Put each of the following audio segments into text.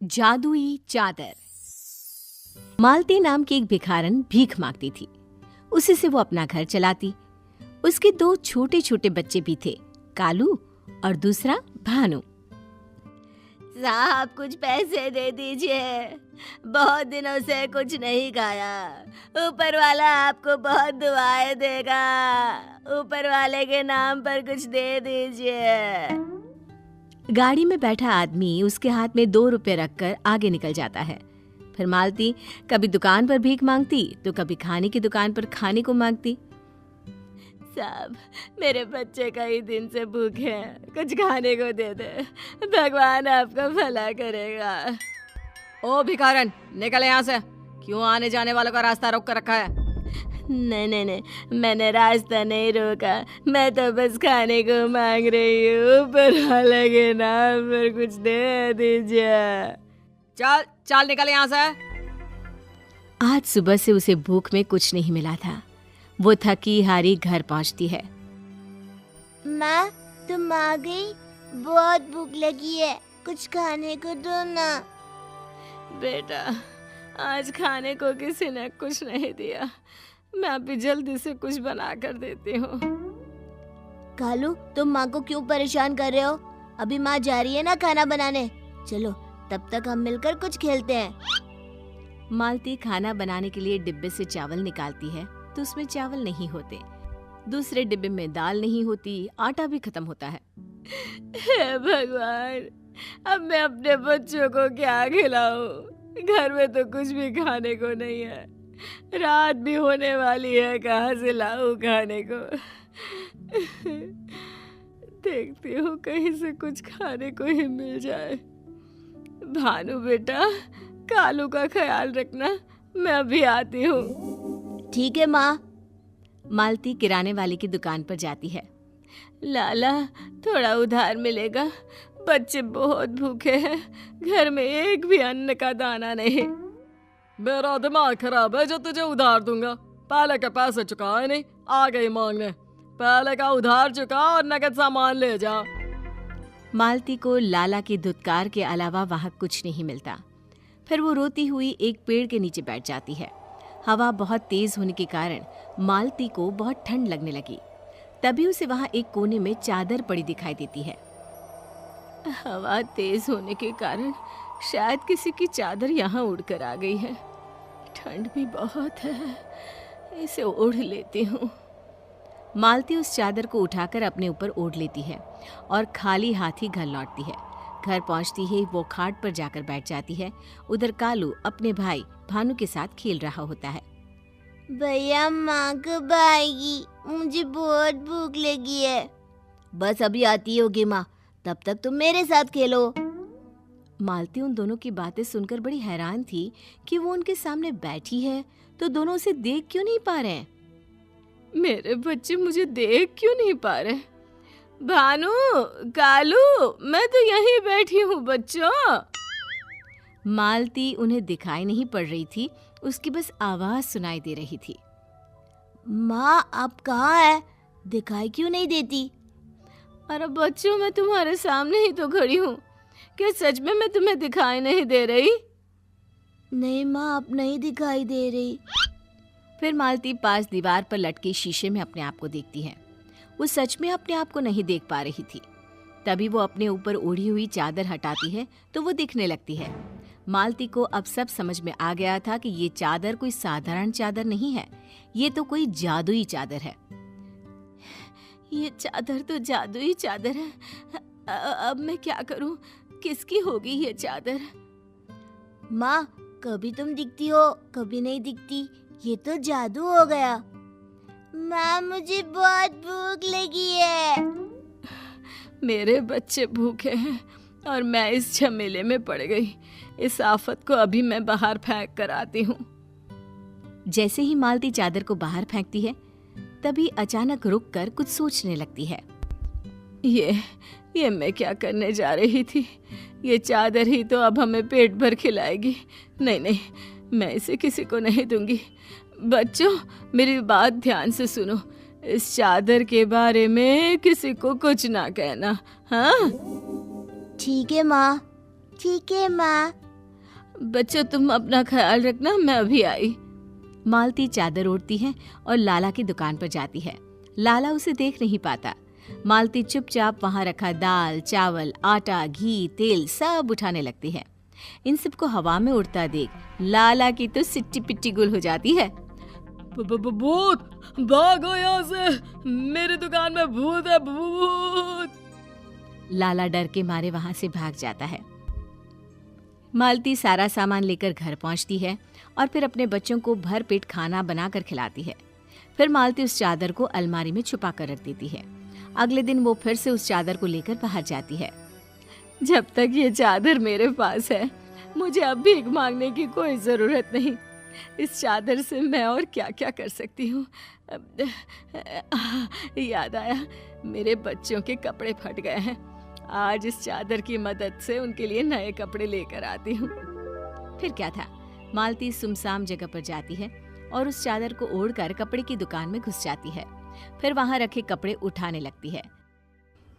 जादुई चादर। मालती नाम की एक भिखारन भीख मांगती थी। उसी से वो अपना घर चलाती। उसके 2 छोटे छोटे बच्चे भी थे, कालू और दूसरा भानु। साहब कुछ पैसे दे दीजिए, बहुत दिनों से कुछ नहीं खाया। ऊपर वाला आपको बहुत दुआएं देगा, ऊपर वाले के नाम पर कुछ दे दीजिए। गाड़ी में बैठा आदमी उसके हाथ में 2 रुपए रखकर आगे निकल जाता है। फिर मालती कभी दुकान पर भीख मांगती तो कभी खाने की दुकान पर खाने को मांगती। साहब मेरे बच्चे कई दिन से भूखे हैं, कुछ खाने को दे दे, भगवान आपका भला करेगा। ओ भिखारन, निकल यहाँ से। क्यों आने जाने वालों का रास्ता रोक कर रखा है? नहीं, मैंने रास्ता नहीं रोका, मैं तो बस खाने को मांग रही हूँ, ऊपर वाले के नाम पर कुछ दे दीजिए। चल निकल यहाँ से। आज सुबह से उसे भूख में कुछ नहीं मिला था। वो थकी हारी घर पहुंचती है। माँ तुम आ गई, बहुत भूख लगी है, कुछ खाने को दो ना। बेटा आज खाने को किसी ने कुछ नहीं दिया, मैं अभी जल्दी से कुछ बना कर देती हूँ। कालू तुम माँ को क्यों परेशान कर रहे हो? अभी माँ जा रही है ना खाना बनाने, चलो तब तक हम मिलकर कुछ खेलते हैं। मालती खाना बनाने के लिए डिब्बे से चावल निकालती है तो उसमें चावल नहीं होते। दूसरे डिब्बे में दाल नहीं होती, आटा भी खत्म होता है। हे भगवान, अब मैं अपने बच्चों को क्या खिलाऊं? घर में तो कुछ भी खाने को नहीं है, रात भी होने वाली है, कहाँ से लाऊं खाने को? देखती हूँ कहीं से कुछ खाने को ही मिल जाए। भानु बेटा, कालू का ख्याल रखना, मैं अभी आती हूँ। ठीक है माँ। मालती किराने वाले की दुकान पर जाती है। लाला थोड़ा उधार मिलेगा, बच्चे बहुत भूखे हैं, घर में एक भी अन्न का दाना नहीं। मेरा दिमाग खराब है जो तुझे उधार दूंगा, पहले के पैसे चुकाए नहीं, आ गई मांगने। पहले का उधार चुका और नकद सामान ले जा। मालती को लाला की धुतकार के अलावा वहाँ कुछ नहीं मिलता। फिर वो रोती हुई एक पेड़ के नीचे बैठ जाती है। हवा बहुत तेज होने के कारण मालती को बहुत ठंड लगने लगी। तभी उसे वहाँ एक कोने में चादर पड़ी दिखाई देती है। हवा तेज होने के कारण शायद किसी की चादर यहाँ उड़कर आ गई है। ठंड भी बहुत है, इसे ओढ़ लेती हूँ। मालती उस चादर को उठाकर अपने ऊपर ओढ़ लेती है और खाली हाथ ही घर लौटती है। घर पहुंचती ही वो खाट पर जाकर बैठ जाती है। उधर कालू अपने भाई भानु के साथ खेल रहा होता है। भैया माँ कब आएगी? मुझे बहुत भूख लगी है। बस अभी आती होगी माँ, तब तक तुम मेरे साथ खेलो। मालती उन दोनों की बातें सुनकर बड़ी हैरान थी कि वो उनके सामने बैठी है तो दोनों उसे देख क्यों नहीं पा रहे? मेरे बच्चे मुझे देख क्यों नहीं पा रहे? भानु, कालू, मैं तो यहीं बैठी हूँ बच्चों। मालती उन्हें दिखाई नहीं पड़ रही थी, उसकी बस आवाज सुनाई दे रही थी। माँ आप कहाँ है? दिखाई क्यों नहीं देती? अरे बच्चों, मैं तुम्हारे सामने ही तो खड़ी हूँ। क्या सच में मैं तुम्हें दिखाई नहीं दे रही? नहीं माँ, आप नहीं दिखाई दे रही। फिर मालती पास दीवार पर लटके शीशे में अपने आप को देखती है। वो सच में अपने आप को नहीं देख पा रही थी। तभी वो अपने ऊपर ओढ़ी हुई चादर हटाती है तो वो दिखने लगती है। मालती को अब सब समझ में आ गया था कि ये चादर कोई साधारण चादर नहीं है, ये तो कोई जादुई चादर है। ये चादर तो जादुई चादर है। अब मैं क्या करूं? किसकी होगी ये चादर? माँ कभी तुम दिखती हो, कभी नहीं दिखती, ये तो जादू हो गया। माँ मुझे बहुत भूख लगी है। मेरे बच्चे भूखे हैं और मैं इस झमेले में पड़ गई। इस आफत को अभी मैं बाहर फेंक कर आती हूँ। जैसे ही मालती चादर को बाहर फेंकती है तभी अचानक रुक कर कुछ सोचने लगती है। ये मैं क्या करने जा रही थी? ये चादर ही तो अब हमें पेट भर खिलाएगी। नहीं, मैं इसे किसी को नहीं दूंगी। बच्चों मेरी बात ध्यान से सुनो, इस चादर के बारे में किसी को कुछ ना कहना, हाँ? ठीक है माँ, ठीक है माँ। बच्चों तुम अपना ख्याल रखना, मैं अभी आई। मालती चादर ओढ़ती है और लाला की दुकान पर जाती है। लाला उसे देख नहीं पाता। मालती चुपचाप वहां रखा दाल, चावल, आटा, घी, तेल सब उठाने लगती है। इन सबको हवा में उड़ता देख लाला की तो सिट्टी पिट्टी गुल हो जाती है। भूत, भागो यहाँ से, मेरी दुकान में भूत है, भूत। लाला डर के मारे वहां से भाग जाता है। मालती सारा सामान लेकर घर पहुंचती है और फिर अपने बच्चों को भर पेट खाना बनाकर खिलाती है। फिर मालती उस चादर को अलमारी में छुपा कर रख देती है। अगले दिन वो फिर से उस चादर को लेकर बाहर जाती है। जब तक ये चादर मेरे पास है, मुझे अब भीख मांगने की कोई जरूरत नहीं। इस चादर से मैं और क्या क्या कर सकती हूँ। याद आया, मेरे बच्चों के कपड़े फट गए हैं। आज इस चादर की मदद से उनके लिए नए कपड़े लेकर आती हूँ। फिर क्या था, मालती सुमसाम जगह पर जाती है और उस चादर को ओढ़कर कपड़े की दुकान में घुस जाती है। फिर वहां रखे कपड़े उठाने लगती है।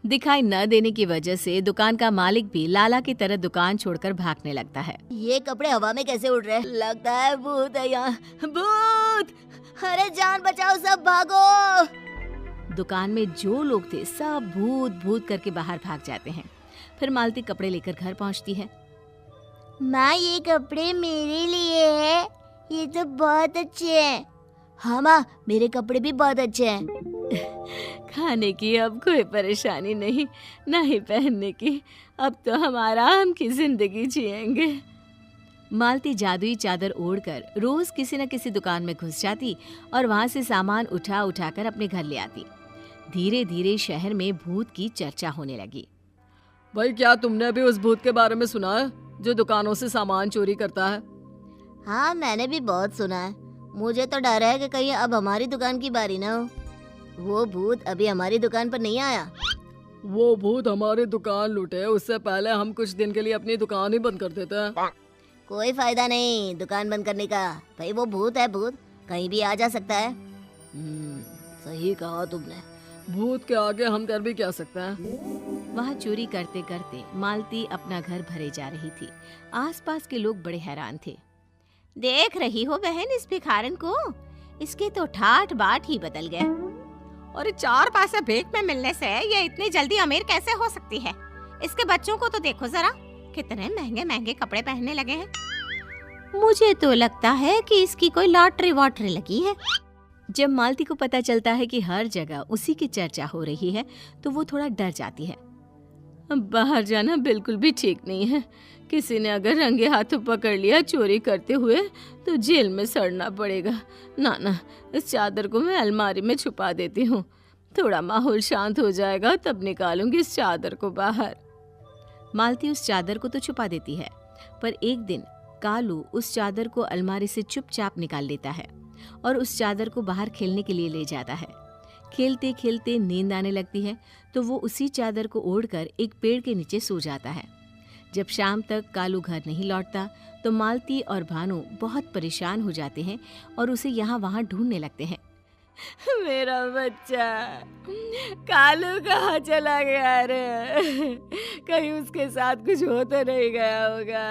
दिखाई न देने की वजह से दुकान का मालिक भी लाला की तरह दुकान छोड़कर भागने लगता है। ये कपड़े हवा में कैसे उड़ रहे हैं? लगता है भूत है यहाँ। भूत! अरे जान बचाओ, सब भागो। दुकान में जो लोग थे सब भूत भूत करके बाहर भाग जाते हैं। फिर मालती कपड़े लेकर घर पहुंचती है। माँ, ये कपड़े मेरे लिए है, ये तो बहुत अच्छे हैं। हाँ माँ, मेरे कपड़े भी बहुत अच्छे हैं। खाने की अब कोई परेशानी नहीं, ना ही पहनने की। अब तो हम आराम की जिंदगी जिएंगे। मालती जादुई चादर ओढ़कर रोज किसी न किसी दुकान में घुस जाती और वहां से सामान उठा उठाकर अपने घर ले आती। धीरे धीरे शहर में भूत की चर्चा होने लगी। भाई, क्या तुमने भी उस भूत के बारे में सुना है जो दुकानों से सामान चोरी करता है? हाँ, मैंने भी बहुत सुना है। मुझे तो डर है कि कहीं अब हमारी दुकान की बारी ना हो। वो भूत अभी हमारी दुकान पर नहीं आया। वो भूत हमारी दुकान लूटे उससे पहले हम कुछ दिन के लिए अपनी दुकान ही बंद कर देते हैं। कोई फायदा नहीं दुकान बंद करने का। भाई वो भूत है, भूत कहीं भी आ जा सकता है। सही कहा तुमने। भूत के आगे हम कर भी क्या सकते हैं। वहाँ चोरी करते करते मालती अपना घर भरे जा रही थी। आसपास के लोग बड़े हैरान थे। देख रही हो बहन इस भिखारन को, इसके तो ठाठ बाट ही बदल गए। और 4 पैसे भीख में मिलने से ये इतनी जल्दी अमीर कैसे हो सकती है? इसके बच्चों को तो देखो जरा, कितने महंगे महंगे कपड़े पहनने लगे हैं। मुझे तो लगता है कि इसकी कोई लॉटरी वॉटरी लगी है। जब मालती को पता चलता है कि हर जगह उसी की चर्चा हो रही है तो वो थोड़ा डर जाती है। अब बाहर जाना बिल्कुल भी ठीक नहीं है। किसी ने अगर रंगे हाथों पकड़ लिया चोरी करते हुए तो जेल में सड़ना पड़ेगा। ना, इस चादर को मैं अलमारी में छुपा देती हूँ। थोड़ा माहौल शांत हो जाएगा तब निकालूंगी इस चादर को बाहर। मालती उस चादर को तो छुपा देती है, पर एक दिन कालू उस चादर को अलमारी से चुपचाप निकाल लेता है और उस चादर को बाहर खेलने के लिए ले जाता है। खेलते खेलते नींद आने लगती है तो वो उसी चादर को ओढ़कर एक पेड़ के नीचे सो जाता है। जब शाम तक कालू घर नहीं लौटता तो मालती और भानु बहुत परेशान हो जाते हैं और उसे यहाँ वहाँ ढूंढने लगते हैं। मेरा बच्चा कालू कहाँ चला गया रे? कहीं उसके साथ कुछ हो तो नहीं गया होगा?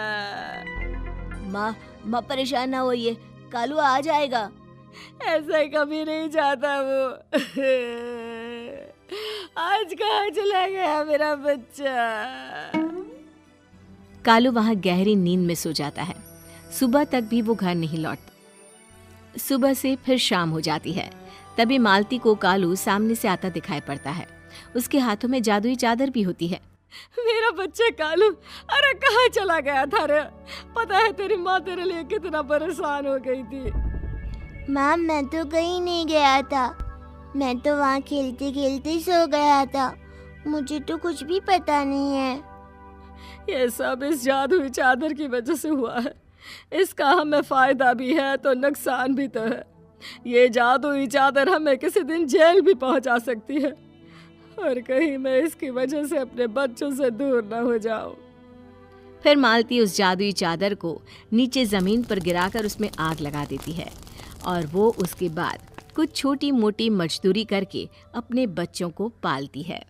माँ परेशान ना होइए, कालू आ जाएगा। ऐसा कभी नहीं चाहता वो। आज कहाँ चला गया मेरा बच्चा? कालू वहाँ गहरी नींद में सो जाता है। सुबह तक भी वो घर नहीं लौटता। सुबह से फिर शाम हो जाती है। तभी मालती को कालू सामने से आता दिखाई पड़ता है। उसके हाथों में जादुई चादर भी होती है। मेरा बच्चा कालू, अरे कहाँ चला गया था रे? पता है तेरी माँ तेरे लिए कितना परेशान हो गई थी। माँ मैं तो कहीं नहीं गया था, मैं तो वहाँ खेलते खेलते सो गया था। मुझे तो कुछ भी पता नहीं है। ये सब इस जादुई चादर की वजह से हुआ है। इसका हमें फायदा भी है तो नुकसान भी तो है। ये जादुई चादर हमें किसी दिन जेल भी पहुंचा सकती है और कहीं मैं इसकी वजह से अपने बच्चों से दूर न हो जाऊं। फिर मालती उस जादुई चादर को नीचे जमीन पर गिराकर उसमें आग लगा देती है और वो उसके बाद कुछ छोटी मोटी मजदूरी करके अपने बच्चों को पालती है।